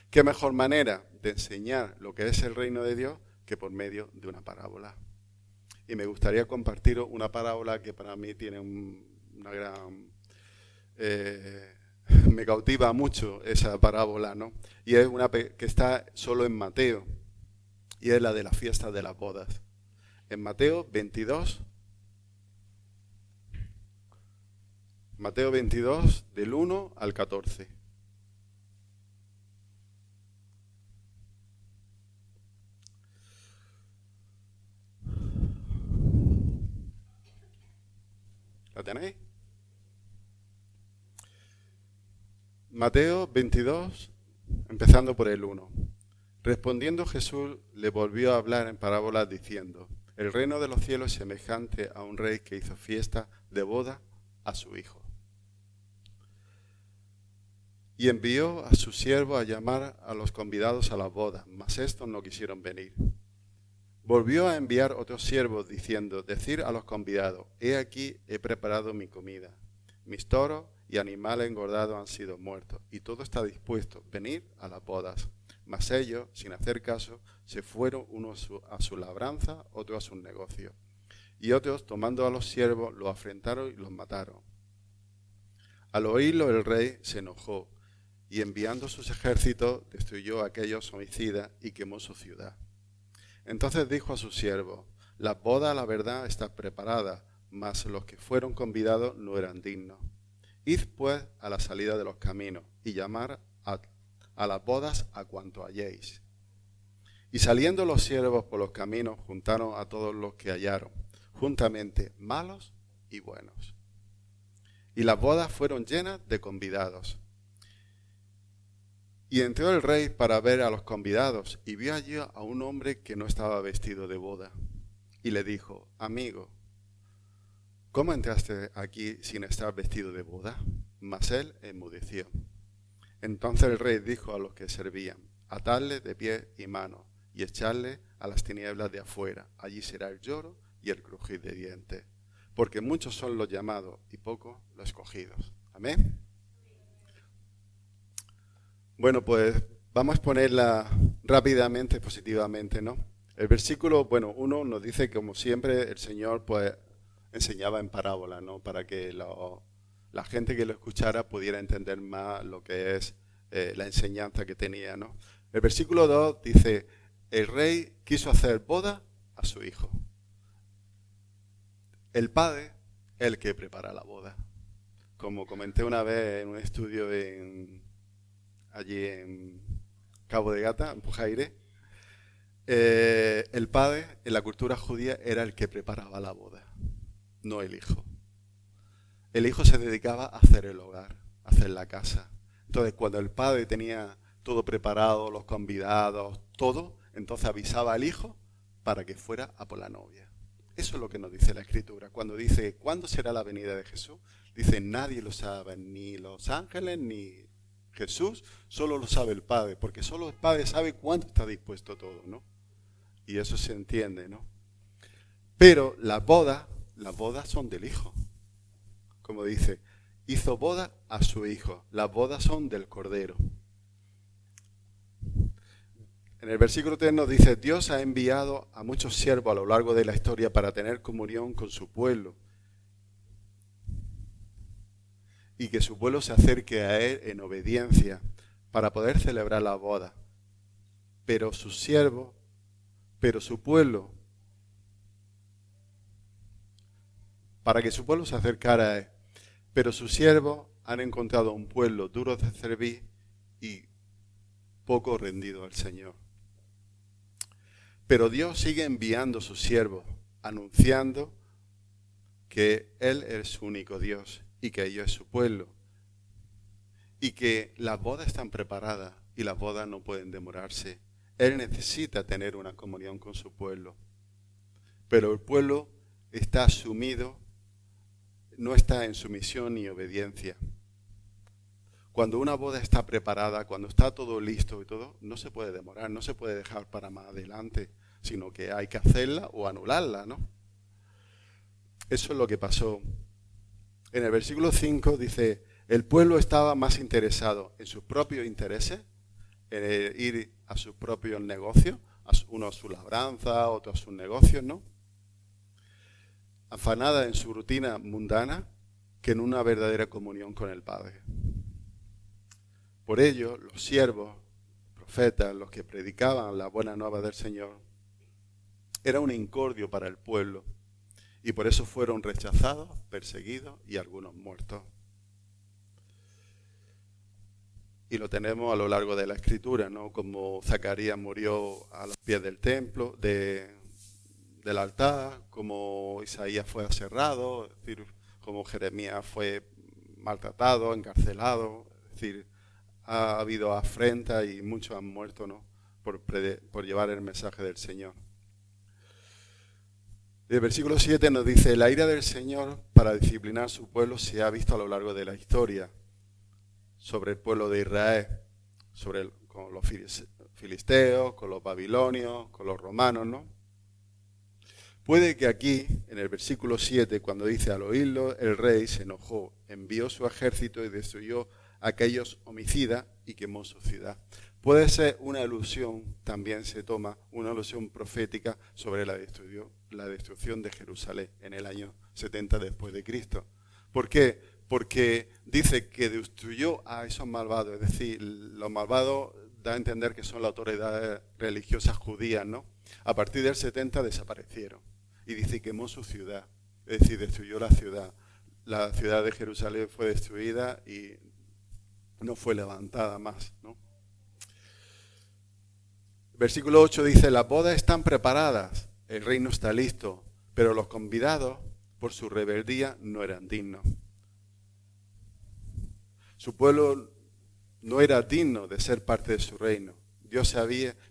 ¿Qué mejor manera de enseñar lo que es el reino de Dios que por medio de una parábola? Y me gustaría compartir una parábola que para mí tiene una gran... me cautiva mucho esa parábola, ¿no? Y es una que está solo en Mateo, y es la de la fiesta de las bodas. En Mateo 22, del 1 al 14. ¿La tenéis? Mateo 22, empezando por el 1. Respondiendo Jesús le volvió a hablar en parábolas diciendo: el reino de los cielos es semejante a un rey que hizo fiesta de boda a su hijo. Y envió a su siervo a llamar a los convidados a la boda, mas estos no quisieron venir. Volvió a enviar otros siervos diciendo: decir a los convidados: he aquí he preparado mi comida. Mis toros y animales engordados han sido muertos, y todo está dispuesto, venid a las bodas. Mas ellos, sin hacer caso, se fueron unos a su labranza, otros a sus negocios. Y otros, tomando a los siervos, los afrentaron y los mataron. Al oírlo el rey se enojó, y enviando sus ejércitos, destruyó a aquellos homicidas y quemó su ciudad. Entonces dijo a sus siervos: la boda, la verdad, está preparada, mas los que fueron convidados no eran dignos. Id pues a la salida de los caminos y llamar a las bodas a cuanto halléis. Y saliendo los siervos por los caminos, juntaron a todos los que hallaron, juntamente malos y buenos. Y las bodas fueron llenas de convidados. Y entró el rey para ver a los convidados, y vio allí a un hombre que no estaba vestido de boda. Y le dijo: amigo, ¿cómo entraste aquí sin estar vestido de boda? Mas él enmudeció. Entonces el rey dijo a los que servían: atadle de pies y manos y echadle a las tinieblas de afuera. Allí será el lloro y el crujir de dientes, porque muchos son los llamados y pocos los escogidos. Amén. Bueno, pues vamos a exponerla rápidamente, positivamente, ¿no? El versículo, 1 nos dice que, como siempre, el Señor pues enseñaba en parábola, ¿no? Para que la gente que lo escuchara pudiera entender más lo que es la enseñanza que tenía, ¿no? El versículo 2 dice: el rey quiso hacer boda a su hijo. El padre es el que prepara la boda. Como comenté una vez en un estudio allí en Cabo de Gata, en Pujaire, el padre en la cultura judía era el que preparaba la boda, no el hijo. El hijo se dedicaba a hacer el hogar, a hacer la casa. Entonces, cuando el padre tenía todo preparado, los convidados, todo, entonces avisaba al hijo para que fuera a por la novia. Eso es lo que nos dice la Escritura. Cuando dice: ¿cuándo será la venida de Jesús? Dice: nadie lo sabe, ni los ángeles, ni Jesús, solo lo sabe el Padre, porque solo el Padre sabe cuánto está dispuesto todo, ¿no? Y eso se entiende, ¿no? Pero las bodas son del Hijo. Como dice, hizo boda a su Hijo. Las bodas son del Cordero. En el versículo 3 nos dice: Dios ha enviado a muchos siervos a lo largo de la historia para tener comunión con su pueblo y que su pueblo se acerque a Él en obediencia, para poder celebrar la boda. Pero sus siervos, pero su pueblo, para que su pueblo se acercara a él. Pero sus siervos han encontrado un pueblo duro de servir y poco rendido al Señor. Pero Dios sigue enviando a sus siervos, anunciando que Él es su único Dios y que ellos es su pueblo. Y que las bodas están preparadas y las bodas no pueden demorarse. Él necesita tener una comunión con su pueblo. Pero el pueblo está sumido, no está en sumisión ni obediencia. Cuando una boda está preparada, cuando está todo listo y todo, no se puede demorar, no se puede dejar para más adelante, sino que hay que hacerla o anularla, ¿no? Eso es lo que pasó. En el versículo 5 dice, el pueblo estaba más interesado en sus propios intereses, en ir a sus propios negocios, uno a su labranza, otro a sus negocios, ¿no? Afanada en su rutina mundana, que en una verdadera comunión con el Padre. Por ello, los siervos, profetas, los que predicaban la buena nueva del Señor, era un incordio para el pueblo, y por eso fueron rechazados, perseguidos y algunos muertos. Y lo tenemos a lo largo de la Escritura, ¿no? Como Zacarías murió a los pies del templo, del altar, como Isaías fue aserrado, es decir, como Jeremías fue maltratado, encarcelado, es decir, ha habido afrenta y muchos han muerto, ¿no? por llevar el mensaje del Señor. El versículo 7 nos dice, la ira del Señor para disciplinar su pueblo se ha visto a lo largo de la historia, sobre el pueblo de Israel, con los filisteos, con los babilonios, con los romanos, ¿no? Puede que aquí, en el versículo 7, cuando dice al oírlo, el rey se enojó, envió su ejército y destruyó a aquellos homicidas y quemó su ciudad. Puede ser una alusión, también se toma una alusión profética sobre la destrucción de Jerusalén en el año 70 después de Cristo. ¿Por qué? Porque dice que destruyó a esos malvados, es decir, los malvados da a entender que son las autoridades religiosas judías, ¿no? A partir del 70 desaparecieron y dice quemó su ciudad, es decir, destruyó la ciudad. La ciudad de Jerusalén fue destruida y no fue levantada más, ¿no? Versículo 8 dice, las bodas están preparadas, el reino está listo, pero los convidados por su rebeldía no eran dignos. Su pueblo no era digno de ser parte de su reino. Dios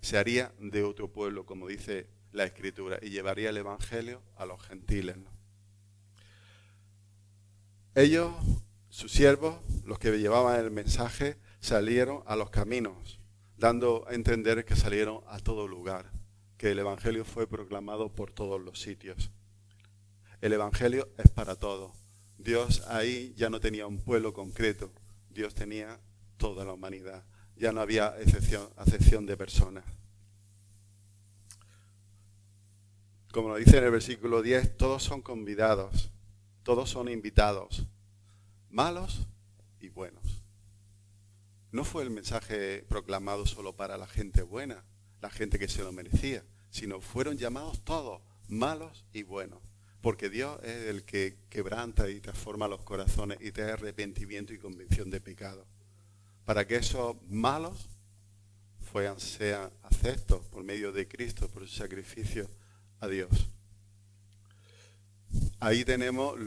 se haría de otro pueblo, como dice la Escritura, y llevaría el Evangelio a los gentiles, ¿no? Ellos, sus siervos, los que llevaban el mensaje, salieron a los caminos, dando a entender que salieron a todo lugar, que el Evangelio fue proclamado por todos los sitios. El Evangelio es para todos. Dios ahí ya no tenía un pueblo concreto, Dios tenía toda la humanidad. Ya no había acepción de personas. Como lo dice en el versículo 10, todos son convidados, todos son invitados, malos y buenos. No fue el mensaje proclamado solo para la gente buena, la gente que se lo merecía, sino fueron llamados todos, malos y buenos. Porque Dios es el que quebranta y transforma los corazones y trae arrepentimiento y convicción de pecado. Para que esos malos sean aceptos por medio de Cristo, por su sacrificio a Dios. Ahí tenemos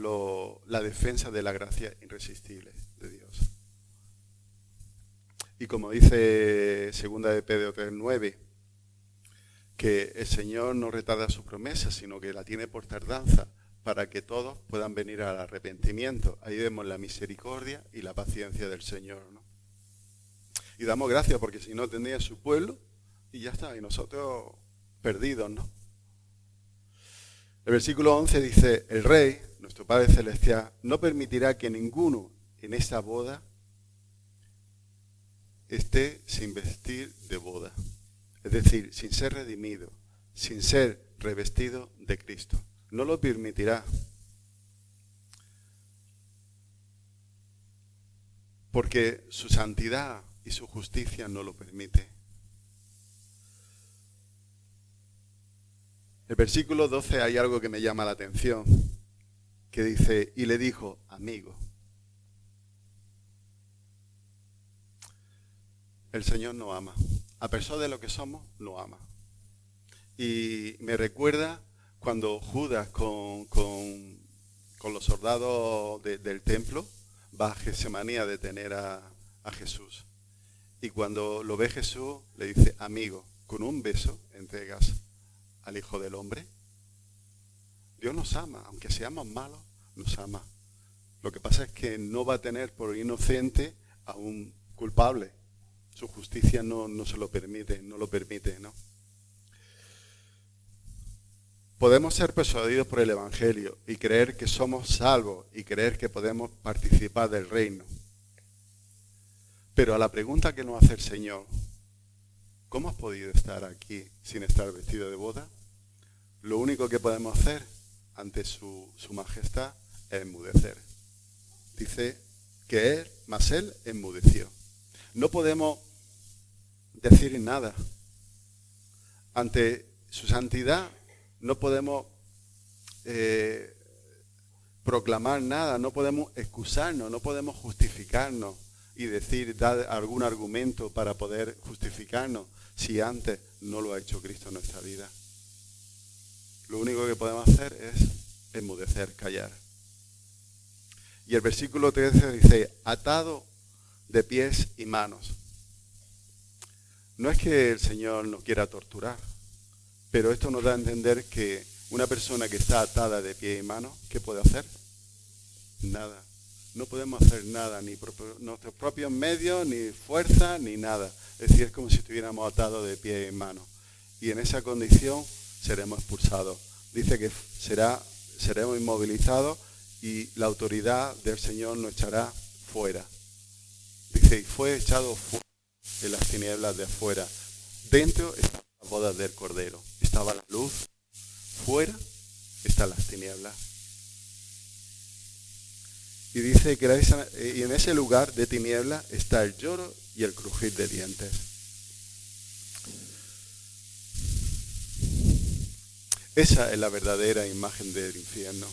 la defensa de la gracia irresistible de Dios. Y como dice 2 de Pedro 3:9, que el Señor no retarda su promesa, sino que la tiene por tardanza, para que todos puedan venir al arrepentimiento. Ahí vemos la misericordia y la paciencia del Señor, ¿no? Y damos gracias porque si no tendría su pueblo y ya está, y nosotros perdidos, ¿no? El versículo 11 dice, el Rey, nuestro Padre Celestial, no permitirá que ninguno en esta boda esté sin vestir de boda. Es decir, sin ser redimido, sin ser revestido de Cristo. No lo permitirá. Porque su santidad, y su justicia no lo permite. El versículo 12 hay algo que me llama la atención, que dice, y le dijo, amigo. El Señor nos ama. A pesar de lo que somos, nos ama. Y me recuerda cuando Judas con los soldados del templo va a Getsemaní a detener a Jesús. Y cuando lo ve Jesús, le dice, amigo, con un beso entregas al Hijo del Hombre. Dios nos ama, aunque seamos malos, nos ama. Lo que pasa es que no va a tener por inocente a un culpable. Su justicia no se lo permite, no lo permite, ¿no? Podemos ser persuadidos por el Evangelio y creer que somos salvos y creer que podemos participar del reino. Pero a la pregunta que nos hace el Señor, ¿cómo has podido estar aquí sin estar vestido de boda? Lo único que podemos hacer ante su majestad es enmudecer. Dice que él enmudeció. No podemos decir nada. Ante su santidad no podemos proclamar nada, no podemos excusarnos, no podemos justificarnos y dar algún argumento para poder justificarnos si antes no lo ha hecho Cristo en nuestra vida. Lo único que podemos hacer es enmudecer, callar. Y el versículo 13 dice, atado de pies y manos. No es que el Señor nos quiera torturar, pero esto nos da a entender que una persona que está atada de pie y manos, ¿qué puede hacer? Nada. No podemos hacer nada, ni por nuestros propios medios, ni fuerza, ni nada. Es decir, es como si estuviéramos atados de pie y manos. Y en esa condición seremos expulsados. Dice que seremos inmovilizados y la autoridad del Señor nos echará fuera. Dice, y fue echado fuera en las tinieblas de afuera. Dentro estaban las bodas del Cordero. Estaba la luz. Fuera están las tinieblas. Y dice que y en ese lugar de tinieblas está el lloro y el crujir de dientes. Esa es la verdadera imagen del infierno.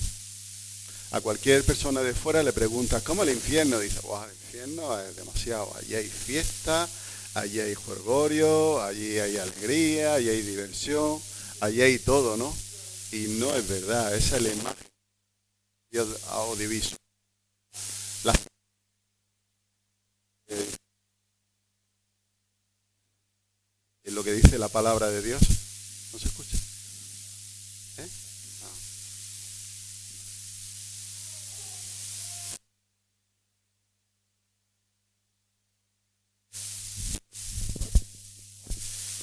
A cualquier persona de fuera le pregunta, ¿cómo el infierno? Dice, wow, el infierno es demasiado. Allí hay fiesta, allí hay jolgorio, allí hay alegría, allí hay diversión, allí hay todo, ¿no? Y no es verdad, esa es la imagen de Dios audiovisual. Es lo que dice la palabra de Dios. ¿No se escucha? ¿Eh? Ah.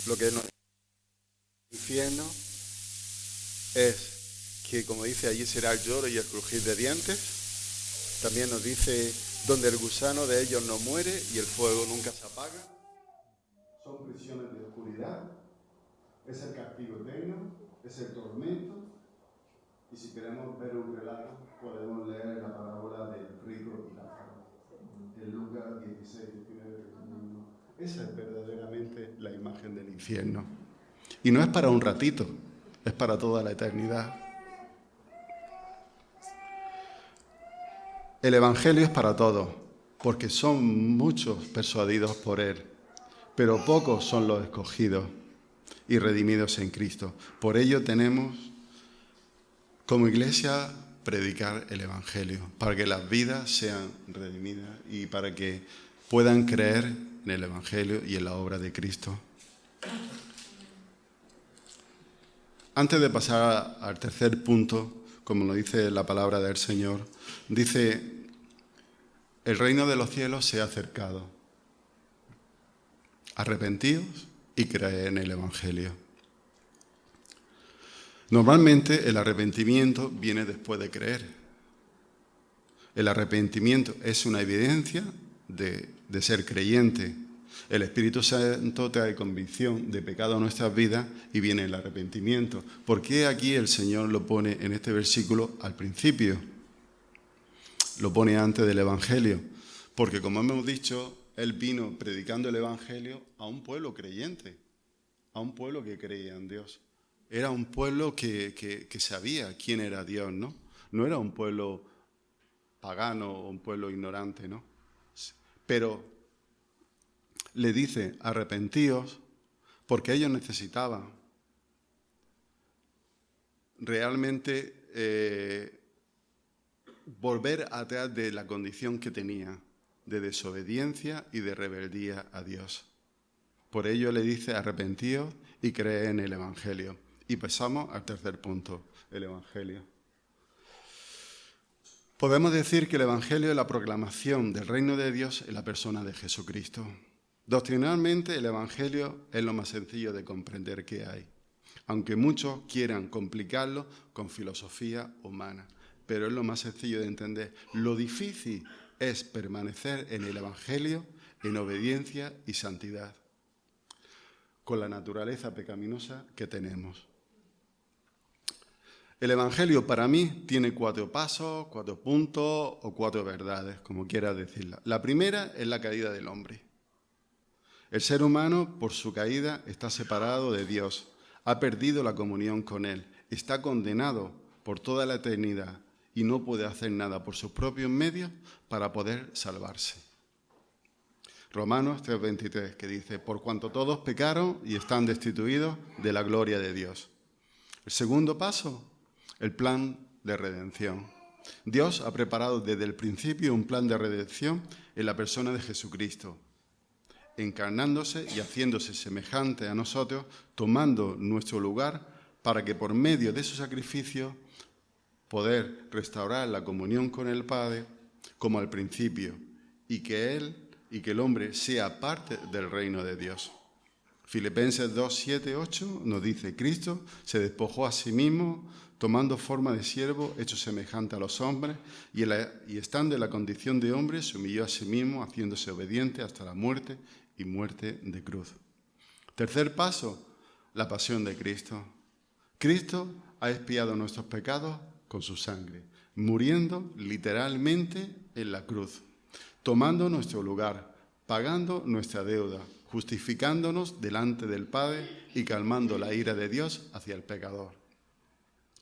Lo que nos infierno es que, como dice, allí será el lloro y el crujir de dientes. También nos dice, donde el gusano de ellos no muere y el fuego nunca se apaga. Son prisiones de oscuridad, es el castigo eterno, es el tormento. Y si queremos ver un relato, podemos leer la parábola del rico y Lázaro, en Lucas 16, 19, 21. Esa es verdaderamente la imagen del infierno. Y no es para un ratito, es para toda la eternidad. El Evangelio es para todos, porque son muchos persuadidos por él, pero pocos son los escogidos y redimidos en Cristo. Por ello tenemos, como iglesia, predicar el Evangelio, para que las vidas sean redimidas y para que puedan creer en el Evangelio y en la obra de Cristo. Antes de pasar al tercer punto, como lo dice la palabra del Señor, dice, el reino de los cielos se ha acercado. Arrepentíos y creed en el Evangelio. Normalmente el arrepentimiento viene después de creer. El arrepentimiento es una evidencia de ser creyente. El Espíritu Santo trae convicción de pecado a nuestras vidas y viene el arrepentimiento. ¿Por qué aquí el Señor lo pone en este versículo al principio? Lo pone antes del Evangelio. Porque como hemos dicho, Él vino predicando el Evangelio a un pueblo creyente, a un pueblo que creía en Dios. Era un pueblo que sabía quién era Dios, ¿no? No era un pueblo pagano o un pueblo ignorante, ¿no? Pero le dice, arrepentíos, porque ellos necesitaban realmente volver atrás de la condición que tenía, de desobediencia y de rebeldía a Dios. Por ello le dice, arrepentíos y creed en el Evangelio. Y pasamos al tercer punto, el Evangelio. Podemos decir que el Evangelio es la proclamación del reino de Dios en la persona de Jesucristo. Doctrinalmente, el Evangelio es lo más sencillo de comprender que hay, aunque muchos quieran complicarlo con filosofía humana, pero es lo más sencillo de entender. Lo difícil es permanecer en el Evangelio en obediencia y santidad, con la naturaleza pecaminosa que tenemos. El Evangelio para mí tiene 4 pasos, 4 puntos o 4 verdades, como quieras decirla. La primera es la caída del hombre. El ser humano, por su caída, está separado de Dios, ha perdido la comunión con Él, está condenado por toda la eternidad y no puede hacer nada por sus propios medios para poder salvarse. Romanos 3:23, que dice, por cuanto todos pecaron y están destituidos de la gloria de Dios. El segundo paso, el plan de redención. Dios ha preparado desde el principio un plan de redención en la persona de Jesucristo, encarnándose y haciéndose semejante a nosotros, tomando nuestro lugar para que por medio de su sacrificio poder restaurar la comunión con el Padre como al principio y que el hombre sea parte del reino de Dios. Filipenses 2, 7, 8 nos dice, Cristo se despojó a sí mismo, tomando forma de siervo, hecho semejante a los hombres, y estando en la condición de hombre, se humilló a sí mismo, haciéndose obediente hasta la muerte y muerte de cruz. Tercer paso, la pasión de Cristo. Cristo ha expiado nuestros pecados con su sangre, muriendo literalmente en la cruz, tomando nuestro lugar, pagando nuestra deuda, justificándonos delante del Padre y calmando la ira de Dios hacia el pecador.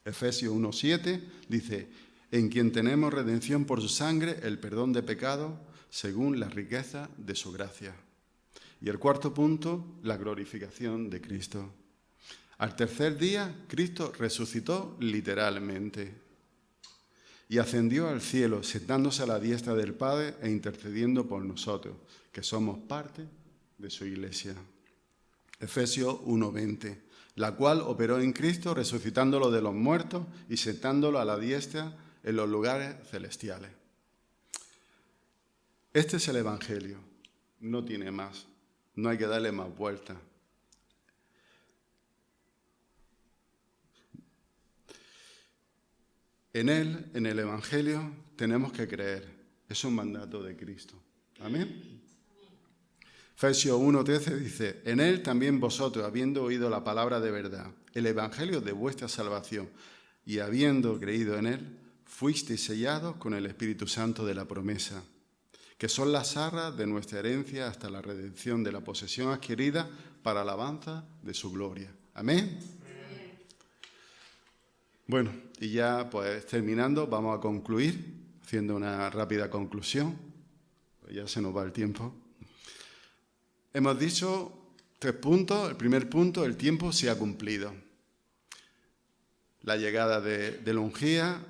Efesios 1:7 dice, en quien tenemos redención por su sangre, el perdón de pecado, según la riqueza de su gracia. Y el cuarto punto, la glorificación de Cristo. Al tercer día, Cristo resucitó literalmente y ascendió al cielo, sentándose a la diestra del Padre e intercediendo por nosotros, que somos parte de su iglesia. Efesios 1:20, la cual operó en Cristo, resucitándolo de los muertos y sentándolo a la diestra en los lugares celestiales. Este es el Evangelio, no tiene más, no hay que darle más vueltas. En él, en el Evangelio, tenemos que creer. Es un mandato de Cristo. Amén. Efesios 1:13 dice, en él también vosotros, habiendo oído la palabra de verdad, el Evangelio de vuestra salvación, y habiendo creído en él, fuisteis sellados con el Espíritu Santo de la promesa, que son las arras de nuestra herencia hasta la redención de la posesión adquirida para alabanza de su gloria. Amén. Bueno, y ya pues terminando, vamos a concluir, haciendo una rápida conclusión, ya se nos va el tiempo. Hemos dicho 3 puntos. El primer punto, el tiempo se ha cumplido. La llegada del ungido,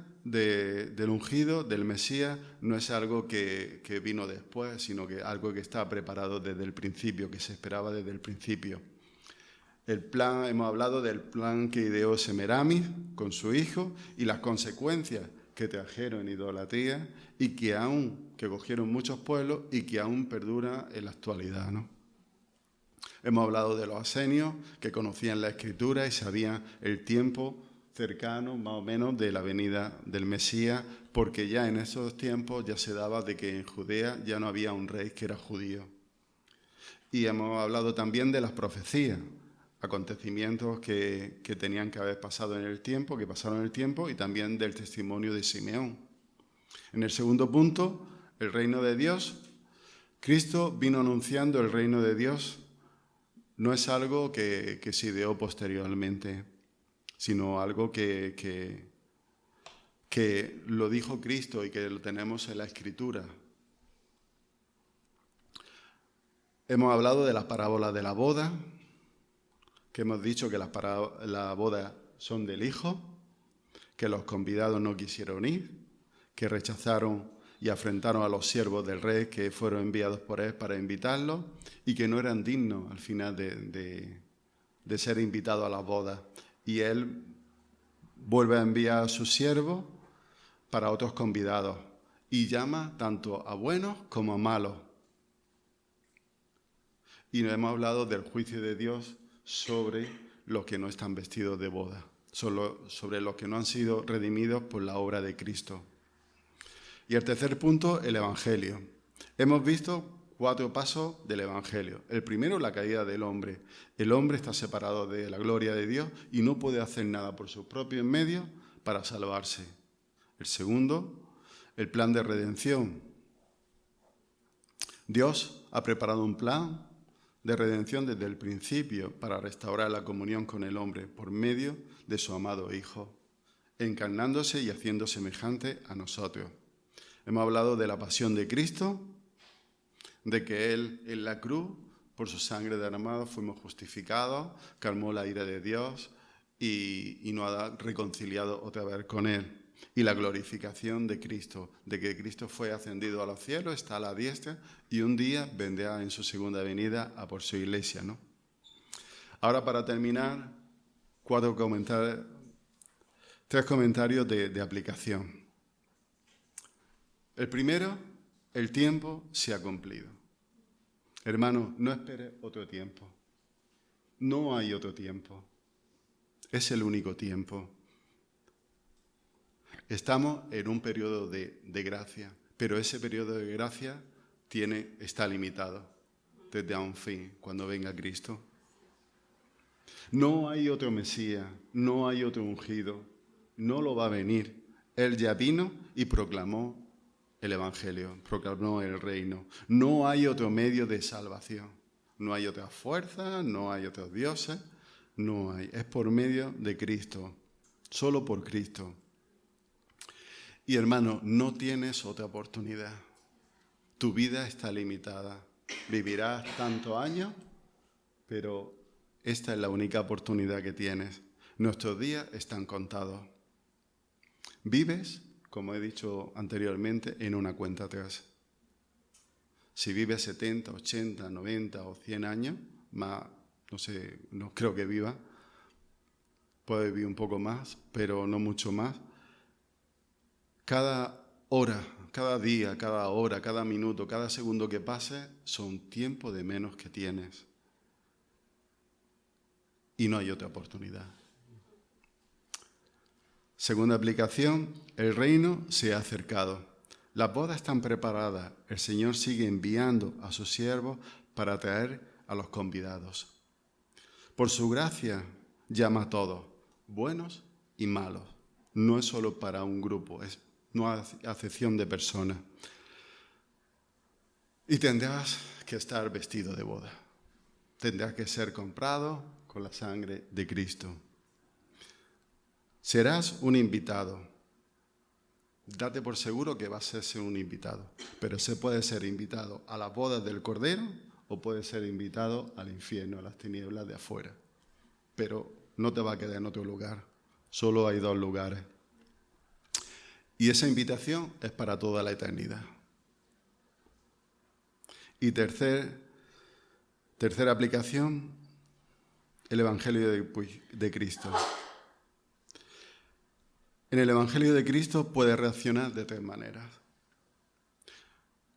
del Mesías, no es algo que vino después, sino que algo que está preparado desde el principio, que se esperaba desde el principio. El plan, hemos hablado del plan que ideó Semiramis con su hijo y las consecuencias que trajeron en idolatría y que cogieron muchos pueblos y que aún perdura en la actualidad, ¿no? Hemos hablado de los asenios que conocían la Escritura y sabían el tiempo cercano, más o menos, de la venida del Mesías, porque ya en esos tiempos ya se daba de que en Judea ya no había un rey que era judío. Y hemos hablado también de las profecías, acontecimientos que tenían que haber pasado en el tiempo, que pasaron en el tiempo, y también del testimonio de Simeón. En el segundo punto, el reino de Dios Cristo vino anunciando el reino de Dios. No es algo que se ideó posteriormente, sino algo que lo dijo Cristo y que lo tenemos en la Escritura. Hemos hablado de las parábolas de la boda, que hemos dicho que las bodas son del Hijo, que los convidados no quisieron ir, que rechazaron y afrentaron a los siervos del rey que fueron enviados por él para invitarlos y que no eran dignos al final de ser invitados a las bodas. Y él vuelve a enviar a sus siervos para otros convidados y llama tanto a buenos como a malos. Y nos hemos hablado del juicio de Dios sobre los que no están vestidos de boda, sobre los que no han sido redimidos por la obra de Cristo. Y el tercer punto, el Evangelio. Hemos visto 4 pasos del Evangelio. El primero, la caída del hombre. El hombre está separado de la gloria de Dios y no puede hacer nada por sus propios medios para salvarse. El segundo, el plan de redención. Dios ha preparado un plan de redención desde el principio para restaurar la comunión con el hombre por medio de su amado Hijo, encarnándose y haciendo semejante a nosotros. Hemos hablado de la pasión de Cristo, de que Él en la cruz, por su sangre derramada, fuimos justificados, calmó la ira de Dios y nos ha reconciliado otra vez con Él. Y la glorificación de Cristo, de que Cristo fue ascendido a los cielos, está a la diestra y un día vendrá en su segunda venida a por su iglesia, ¿no? Ahora, para terminar, 3 comentarios de aplicación. El primero, el tiempo se ha cumplido. Hermano, no esperes otro tiempo. No hay otro tiempo. Es el único tiempo. Estamos en un periodo de gracia, pero ese periodo de gracia está limitado desde a un fin, cuando venga Cristo. No hay otro Mesías, no hay otro ungido, no lo va a venir. Él ya vino y proclamó el Evangelio, proclamó el reino. No hay otro medio de salvación, no hay otra fuerza, no hay otros dioses, no hay. Es por medio de Cristo, solo por Cristo. Y hermano, no tienes otra oportunidad. Tu vida está limitada. Vivirás tantos años, pero esta es la única oportunidad que tienes. Nuestros días están contados. Vives, como he dicho anteriormente, en una cuenta atrás. Si vives 70, 80, 90 o 100 años, más, no sé, no creo que viva, puede vivir un poco más, pero no mucho más. Cada hora, cada día, cada hora, cada minuto, cada segundo que pase son tiempo de menos que tienes. Y no hay otra oportunidad. Segunda aplicación, el reino se ha acercado. Las bodas están preparadas. El Señor sigue enviando a sus siervos para atraer a los convidados. Por su gracia llama a todos, buenos y malos. No es solo para un grupo, no hay acepción de personas. Y tendrás que estar vestido de boda. Tendrás que ser comprado con la sangre de Cristo. Serás un invitado. Date por seguro que vas a ser un invitado. Pero se puede ser invitado a las bodas del Cordero o puede ser invitado al infierno, a las tinieblas de afuera. Pero no te va a quedar en otro lugar. Solo hay 2 lugares. Y esa invitación es para toda la eternidad. Y tercera aplicación, el Evangelio de Cristo. En el Evangelio de Cristo puedes reaccionar de 3 maneras.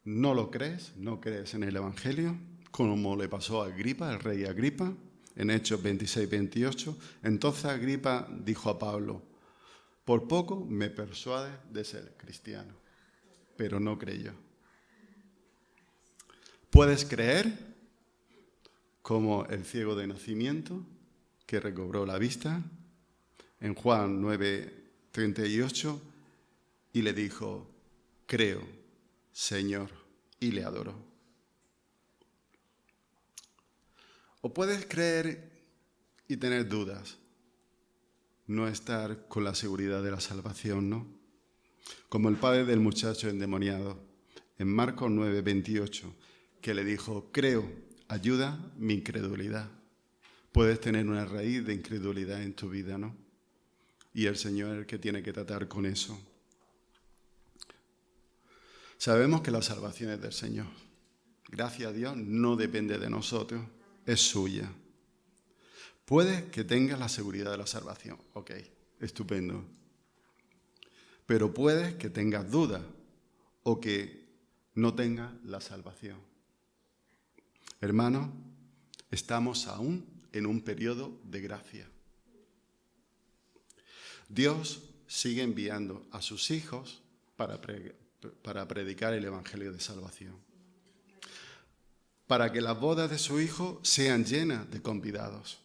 No lo crees, no crees en el Evangelio, como le pasó a Agripa, el rey Agripa, en Hechos 26-28. Entonces Agripa dijo a Pablo, por poco me persuade de ser cristiano, pero no creyó. Puedes creer, como el ciego de nacimiento, que recobró la vista, en Juan 9:38, y le dijo, creo, Señor, y le adoró. O puedes creer y tener dudas, no estar con la seguridad de la salvación, ¿no? Como el padre del muchacho endemoniado, en Marcos 9:28, que le dijo, creo, ayuda mi incredulidad. Puedes tener una raíz de incredulidad en tu vida, ¿no? Y el Señor es el que tiene que tratar con eso. Sabemos que la salvación es del Señor. Gracias a Dios, no depende de nosotros, es suya. Puedes que tengas la seguridad de la salvación, ok, estupendo. Pero puedes que tengas dudas o que no tengas la salvación. Hermanos, estamos aún en un periodo de gracia. Dios sigue enviando a sus hijos para predicar el Evangelio de salvación. Para que las bodas de su hijo sean llenas de convidados.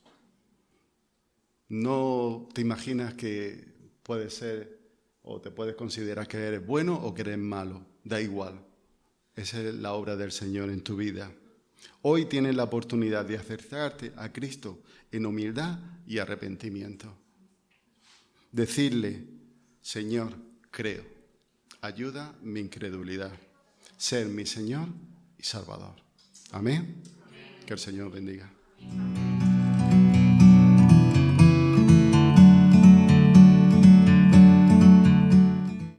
No te imaginas que puede ser o te puedes considerar que eres bueno o que eres malo. Da igual. Esa es la obra del Señor en tu vida. Hoy tienes la oportunidad de acercarte a Cristo en humildad y arrepentimiento. Decirle, Señor, creo, ayuda mi incredulidad, ser mi Señor y Salvador. Amén. Que el Señor bendiga.